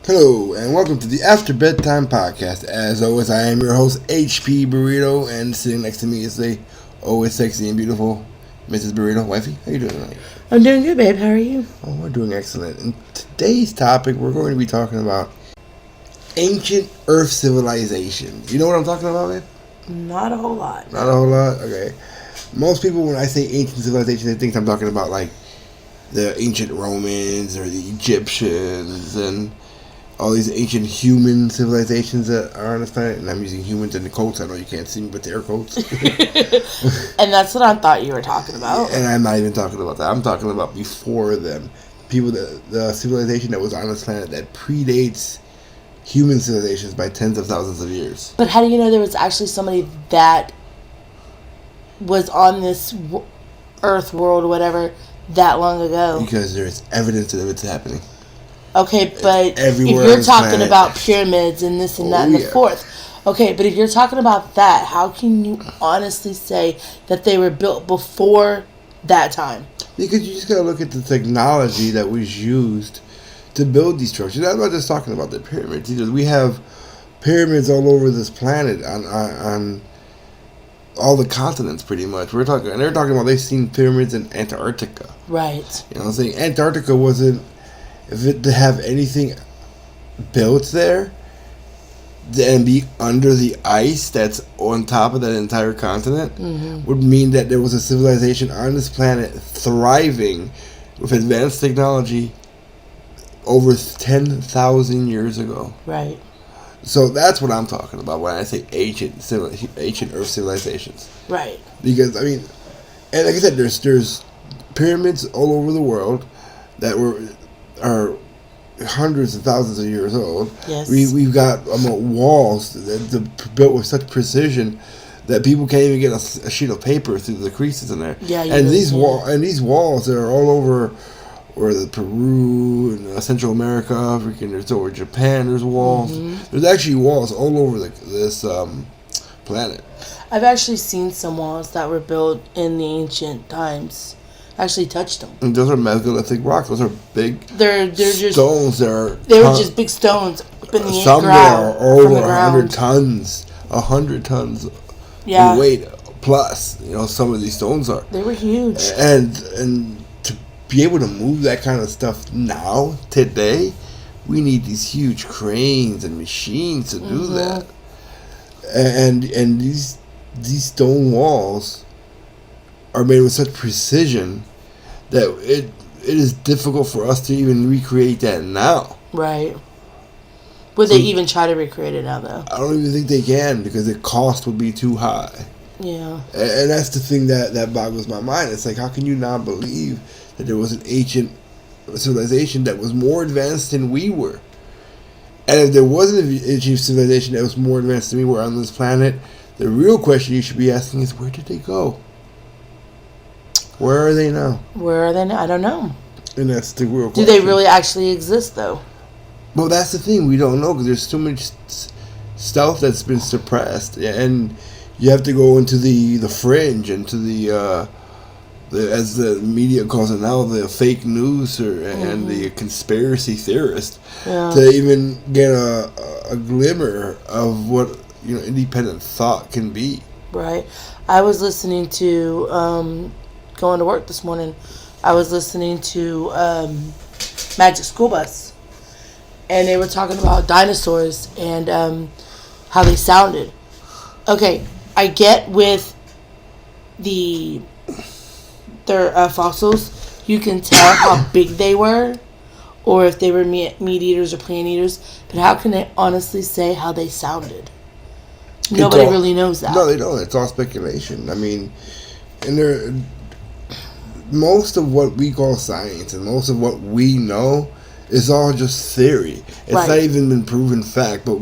Hello, and welcome to the After Bedtime podcast. As always, I am your host, HP Burrito, and sitting next to me is the always sexy and beautiful Mrs. Burrito. Wifey, how you doing tonight? I'm doing good, babe. How are you? Oh, we're doing excellent. In today's topic, we're going to be talking about ancient Earth civilizations. You know what I'm talking about, babe? Not a whole lot. Not a whole lot? Okay. Most people, when I say ancient civilizations, they think I'm talking about, like, the ancient Romans or the Egyptians and all these ancient human civilizations that are on this planet, and I'm using humans in the quotes. I know you can't see me, but the air quotes. And that's what I thought you were talking about. And I'm not even talking about that. I'm talking about before them. People, the civilization that was on this planet that predates human civilizations by tens of thousands of years. But how do you know there was actually somebody that was on this Earth world or whatever that long ago? Because there's evidence of it's happening. Okay, but if you're talking about pyramids and this and that and the fourth. Okay, but if you're talking about that, how can you honestly say that they were built before that time? Because you just gotta look at the technology that was used to build these structures. I'm not just talking about the pyramids either. We have pyramids all over this planet on all the continents, pretty much. They're talking about they've seen pyramids in Antarctica. Right. You know what I'm saying? Antarctica wasn't. If it to have anything built there and be under the ice that's on top of that entire continent would mean that there was a civilization on this planet thriving with advanced technology over 10,000 years ago. Right. So that's what I'm talking about when I say ancient Earth civilizations. Right. Because, I mean, and like I said, there's pyramids all over the world that are hundreds of thousands of years old. Yes. We've got walls that built with such precision that people can't even get a sheet of paper through the creases in there. Yeah, and these walls that are all over, or the Peru and Central America, freaking there's over Japan. There's walls. There's actually walls all over this planet. I've actually seen some walls that were built in the ancient times. Actually touched them. And those are megalithic rocks. Those are big. They're just stones. They were just big stones up in the some ground. Some are over 100 tons. 100 tons in weight plus. You know, some of these stones are. They were huge. And to be able to move that kind of stuff now, today, we need these huge cranes and machines to do that. And these stone walls are made with such precision that it is difficult for us to even recreate that now. Right. Would they even try to recreate it now, though? I don't even think they can, because the cost would be too high. Yeah. And that's the thing that boggles my mind. It's like, how can you not believe that there was an ancient civilization that was more advanced than we were? And if there wasn't an ancient civilization that was more advanced than we were on this planet, the real question you should be asking is, where did they go? Where are they now? Where are they now? I don't know. And that's the real question. Do they really actually exist, though? Well, that's the thing. We don't know, because there's so much stuff that's been suppressed. And you have to go into the fringe, into the as the media calls it now, the fake news and the conspiracy theorist to even get a glimmer of what independent thought can be. Right. I was listening to... going to work this morning, I was listening to Magic School Bus, and they were talking about dinosaurs and how they sounded. Okay, I get with their fossils, you can tell how big they were, or if they were meat eaters or plant eaters, but how can they honestly say how they sounded? Nobody really knows that. No, they don't. It's all speculation. I mean, and most of what we call science and most of what we know is all just theory. It's not even been proven fact, but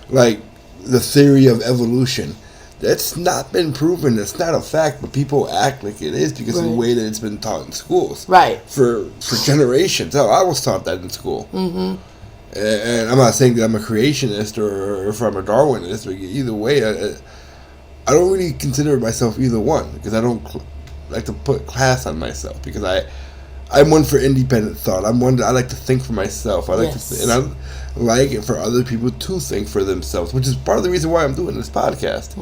like the theory of evolution. That's not been proven. It's not a fact, but people act like it is because of the way that it's been taught in schools. Right. For generations. Hell, I was taught that in school. Mm-hmm. And I'm not saying that I'm a creationist or if I'm a Darwinist, but either way, I don't really consider myself either one, because I don't like to put class on myself, because I'm one for independent thought. I'm one that I like to think for myself. I like and I like it for other people to think for themselves, which is part of the reason why I'm doing this podcast.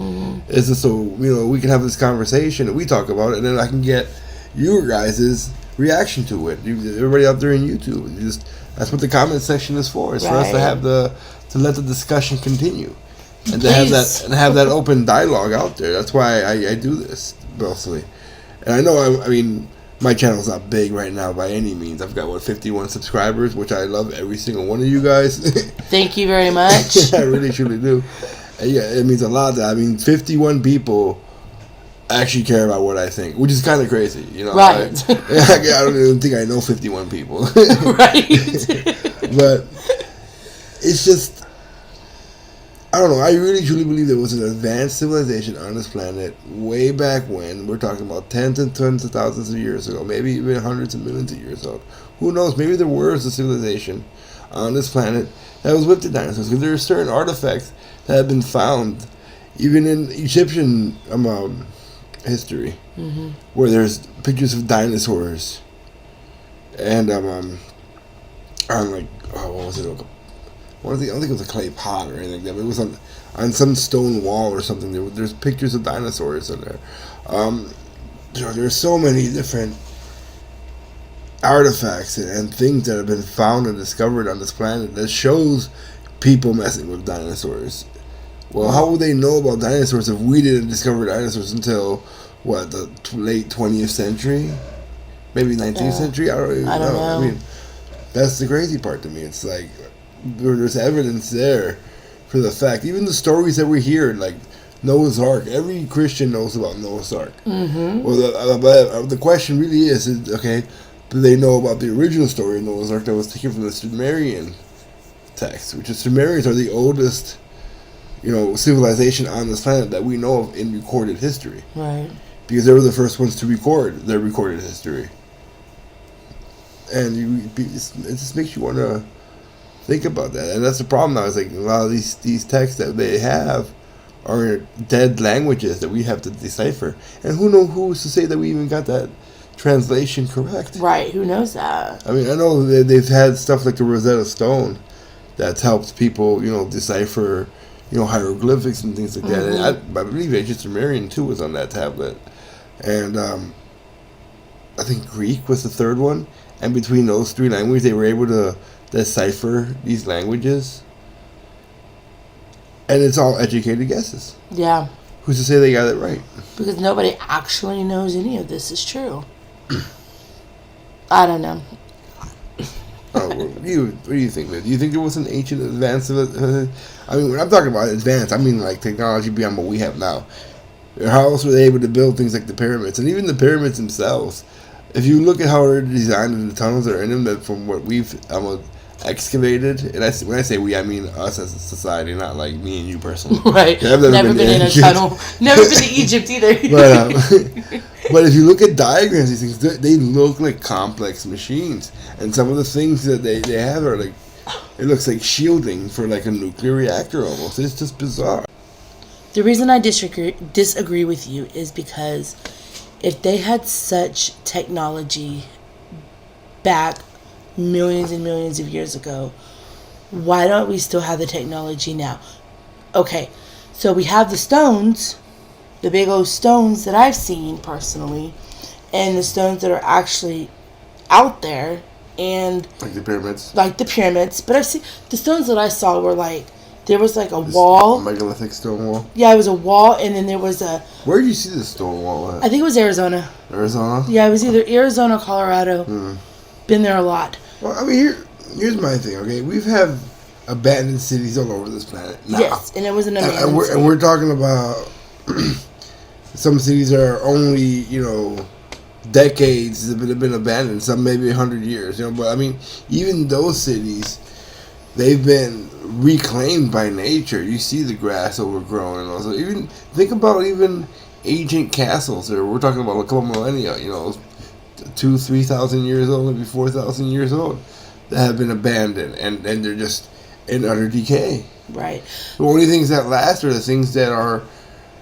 Is just so we can have this conversation and we talk about it, and then I can get your guys' reaction to it. Everybody out there in YouTube, that's what the comment section is for. It's for us to have to let the discussion continue. And to have that open dialogue out there. That's why I do this mostly. And I know I mean my channel's not big right now by any means. I've got 51 subscribers, which I love every single one of you guys. Thank you very much. I really truly do. And yeah, it means a lot. 51 people actually care about what I think, which is kind of crazy, Right. I don't even think I know 51 people. Right. But it's just, I don't know. I really truly believe there was an advanced civilization on this planet way back when. We're talking about tens and tens of thousands of years ago, maybe even hundreds of millions of years ago. Who knows? Maybe there was a civilization on this planet that was with the dinosaurs. Because there are certain artifacts that have been found, even in Egyptian history, where there's pictures of dinosaurs, and on what was it? I don't think it was a clay pot or anything like that, but it was on some stone wall or something. There's pictures of dinosaurs in there. There's so many different artifacts and things that have been found and discovered on this planet that shows people messing with dinosaurs. Well, how would they know about dinosaurs if we didn't discover dinosaurs until, the late 20th century? Maybe 19th century? I don't even know. I mean, that's the crazy part to me. It's like, there's evidence there for the fact. Even the stories that we hear, like Noah's Ark, every Christian knows about Noah's Ark. Well, the question really is, okay, do they know about the original story of Noah's Ark that was taken from the Sumerian text, which is Sumerians are the oldest, civilization on this planet that we know of in recorded history. Right. Because they were the first ones to record their recorded history. And it just makes you want to think about that. And that's the problem now. It's like a lot of these texts that they have are dead languages that we have to decipher. And who's to say that we even got that translation correct? Right. Who knows that? I mean, I know they've had stuff like the Rosetta Stone that's helped people, decipher, hieroglyphics and things like that. And I believe ancient Sumerian too was on that tablet. And I think Greek was the third one. And between those three languages, they were able to decipher these languages. And it's all educated guesses. Yeah. Who's to say they got it right? Because nobody actually knows any of this is true. I don't know. What do you think, man? Do you think there was an ancient advanced? I mean, when I'm talking about advanced, I mean like technology beyond what we have now. How else were they able to build things like the pyramids? And even the pyramids themselves, if you look at how they're designed and the tunnels that are in them, that from what we've excavated, and when I say we, I mean us as a society, not like me and you personally. Right. I've never been in a tunnel. Never been to Egypt either. But if you look at diagrams, these things, they look like complex machines. And some of the things that they have are like, it looks like shielding for like a nuclear reactor almost. It's just bizarre. The reason I disagree with you is because if they had such technology back millions and millions of years ago, why don't we still have the technology now? Okay, so we have the stones, the big old stones that I've seen personally, and the stones that are actually out there, and like the pyramids. But I've seen the stones that I saw were like, there was like a wall. A megalithic stone wall? Yeah, it was a wall, and then there was a... Where did you see the stone wall at? I think it was Arizona. Arizona? Yeah, it was either Arizona or Colorado. Been there a lot. Well, I mean, here's my thing, okay? We've had abandoned cities all over this planet now. Yes, and it was an abandoned city. And we're talking about some cities are only, decades that have been abandoned, some maybe 100 years, But, I mean, even those cities, they've been reclaimed by nature. You see the grass overgrown and also even think about even ancient castles. We're talking about a couple millennia, 2,000-3,000 years old, maybe 4,000 years old, that have been abandoned and they're just in utter decay. Right. The only things that last are the things that are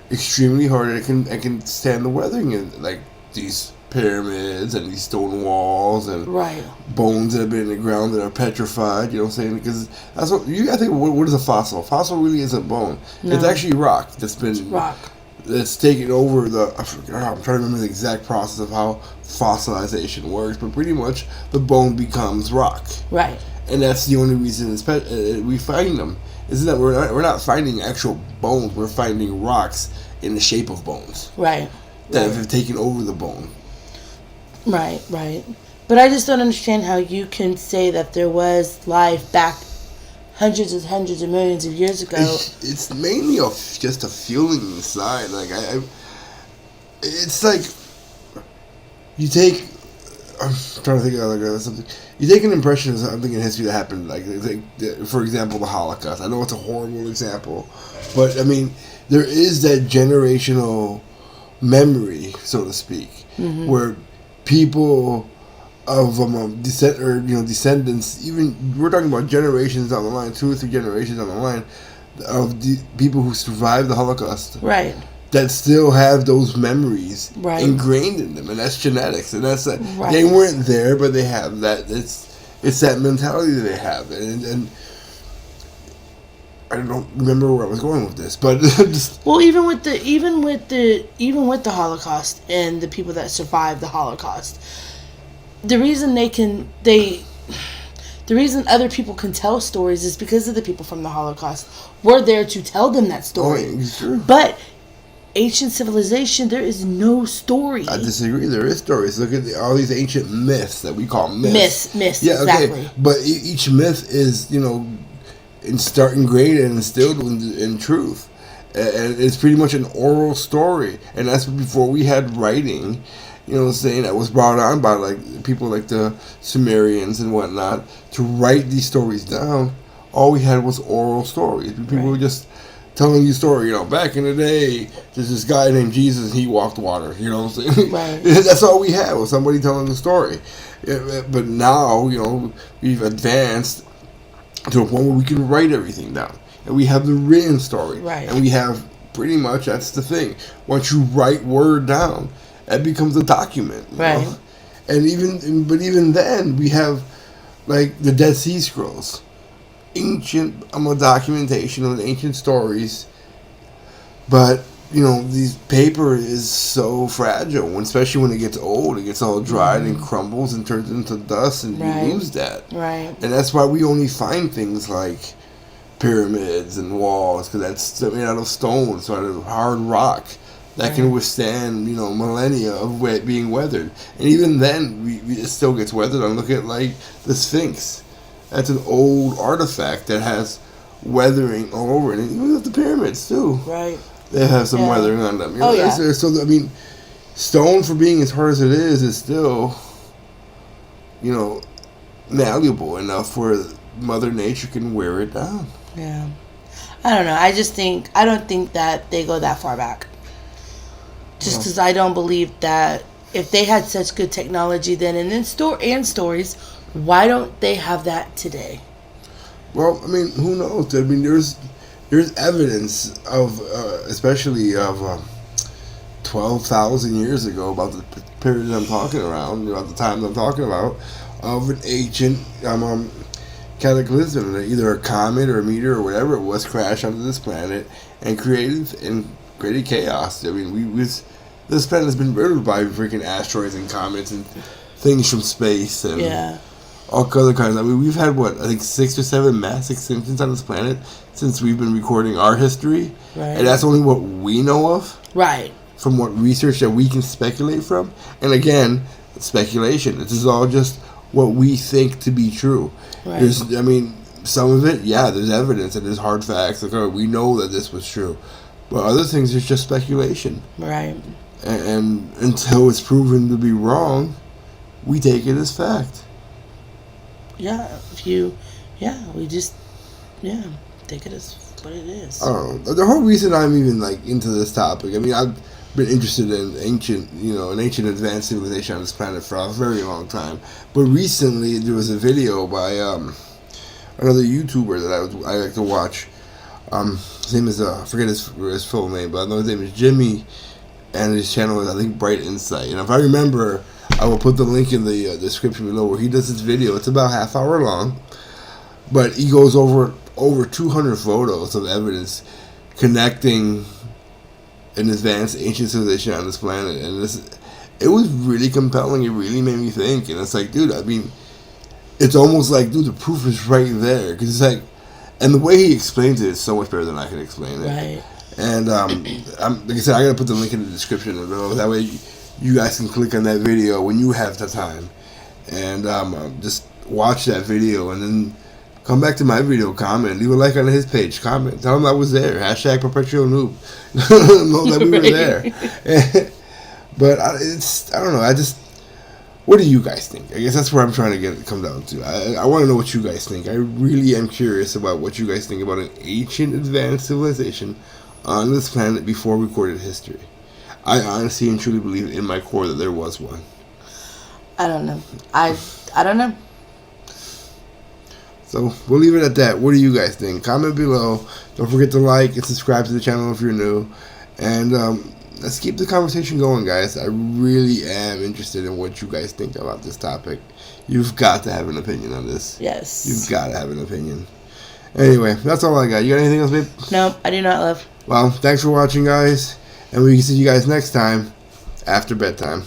extremely hard and can stand the weathering, and like these pyramids and these stone walls and right. bones that have been in the ground that are petrified. You know what I'm saying? Because that's what you gotta think. What is a fossil? A fossil really isn't bone. No. It's actually rock that's been that's taken over the. I'm trying to remember the exact process of how fossilization works, but pretty much the bone becomes rock. Right. And that's the only reason we find them. Isn't that we're not finding actual bones? We're finding rocks in the shape of bones. Right. That have taken over the bone. Right, right. But I just don't understand how you can say that there was life back hundreds of millions of years ago. It's mainly just a feeling inside. Like it's like you take. I'm trying to think of like something. You take an impression of something in history that happened, like for example, the Holocaust. I know it's a horrible example, but I mean there is that generational memory, so to speak, where people of descendants, even we're talking about generations down the line, 2 or 3 generations down the line, of the people who survived the Holocaust, right? That still have those memories ingrained in them, and that's genetics, and that's they weren't there, but they have that. It's that mentality that they have, and I don't remember where I was going with this, but well, even with the Holocaust and the people that survived the Holocaust, the reason the reason other people can tell stories is because of the people from the Holocaust were there to tell them that story. Oh, it's true. But ancient civilization, there is no story. I disagree. There is stories. Look at all these ancient myths that we call myths. Myths, yeah, exactly. Okay. But each myth is, ingrained and instilled in truth. And it's pretty much an oral story. And that's before we had writing, that was brought on by like people like the Sumerians and whatnot to write these stories down. All we had was oral stories. People were just telling you a story, back in the day, there's this guy named Jesus and he walked water, what I'm saying? Right. That's all we had was somebody telling the story. But now, we've advanced to a point where we can write everything down. And we have the written story. Right. And we have pretty much, that's the thing. Once you write word down, that becomes a document. Right. And even then, we have like the Dead Sea Scrolls. Ancient documentation of ancient stories, but these paper is so fragile, especially when it gets old. It gets all dried and crumbles and turns into dust, and you lose that. Right. And that's why we only find things like pyramids and walls, because that's made out of stone, so out of hard rock that can withstand millennia of being weathered. And even then, it still gets weathered. And look at like the Sphinx. That's an old artifact that has weathering all over it. And even with the pyramids, too. Right. They have some weathering on them. Yeah. So, stone, for being as hard as it is still, malleable enough where Mother Nature can wear it down. Yeah. I don't know. I don't think that they go that far back. Just because I don't believe that if they had such good technology then and stories, why don't they have that today? Well, who knows? There's evidence of, especially of 12,000 years ago, about the period I'm talking around, about the time I'm talking about, of an ancient cataclysm, either a comet or a meteor or whatever it was, crashed onto this planet and created chaos. This planet has been riddled by freaking asteroids and comets and things from space and all other kinds. We've had 6 or 7 mass extinctions on this planet since we've been recording our history, and that's only what we know of. Right. From what research that we can speculate from, and again, speculation. This is all just what we think to be true. Right. There's, some of it, there's evidence and there's hard facts. Like, we know that this was true, but other things, it's just speculation. Right. And until it's proven to be wrong, we take it as fact. Yeah, we just take it as what it is. I don't know. The whole reason I'm even into this topic, I've been interested in ancient advanced civilization on this planet for a very long time. But recently there was a video by another YouTuber that I like to watch. His name is I forget his full name, but I know his name is Jimmy and his channel is, I think, Bright Insight. And if I remember, I will put the link in the description below where he does this video. It's about half hour long, but he goes over 200 photos of evidence connecting an advanced ancient civilization on this planet, and it was really compelling. It really made me think, and it's like, dude, I mean, it's almost like, dude, the proof is right there, because it's like, and the way he explains it is so much better than I can explain it. Right. And like I said, I gotta put the link in the description below. That way, you guys can click on that video when you have the time, and just watch that video, and then come back to my video, comment, leave a like on his page, comment, tell him I was there. # Perpetual Noob. Know that we were there. But I don't know. What do you guys think? I guess that's where I'm trying to come down to. I want to know what you guys think. I really am curious about what you guys think about an ancient advanced civilization on this planet before recorded history. I honestly and truly believe in my core that there was one. I don't know. I don't know. So we'll leave it at that. What do you guys think? Comment below. Don't forget to like and subscribe to the channel if you're new. And let's keep the conversation going, guys. I really am interested in what you guys think about this topic. You've got to have an opinion on this. Yes. You've got to have an opinion. Anyway, that's all I got. You got anything else, babe? No, I do not, love. Well, thanks for watching, guys. And we can see you guys next time after bedtime.